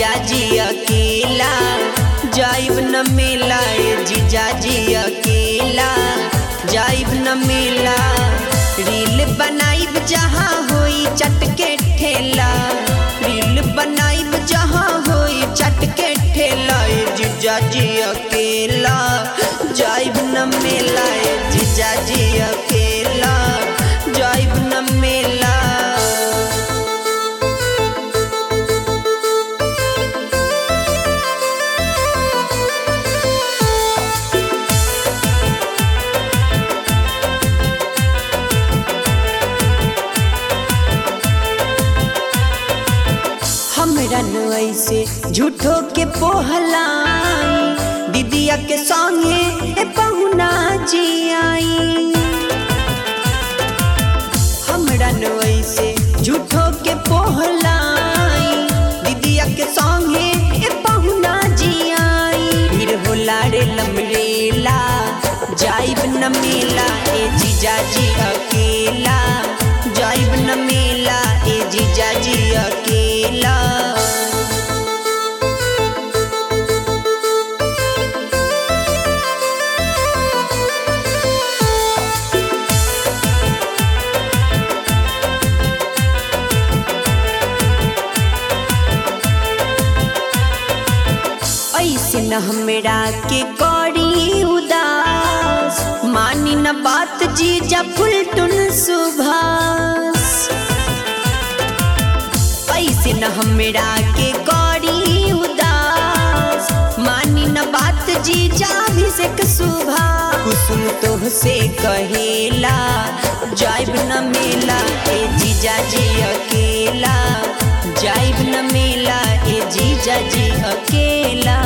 जीजाजी अकेला जाइब न मेला ए जीजाजी अकेला जाइब न मेला। रील बनाइब जहाँ होई चटके ठेला, रील बनाइब जहाँ होई चटके ठेला ए जीजाजी अकेला जाइब न मेला ए जीजाजी अकेला जाइब न मेला। हमरा न ऐसे झूठो के पोहलाई दीदिया के संगे पहुना जी आई। हमरा न ऐसे झूठो के पोहलाई दीदिया के संगे पहुना जी आई। फिर होला रे लमरेला जाइब न मेला ए जीजाजी अकेला जाइब न मेला ए जीजाजी अकेला। ऐसे न हमरा के करी उदास मानी न बात जीजा फुलटुन सुभाष। ऐसे न हमरा के करी उदास मानी न बात जीजा अभिषेक सुभाष। कुसुम तोह से कहेला जाइब न मेला ए जीजाजी अकेला जाइब न मेला ए जीजाजी अकेला।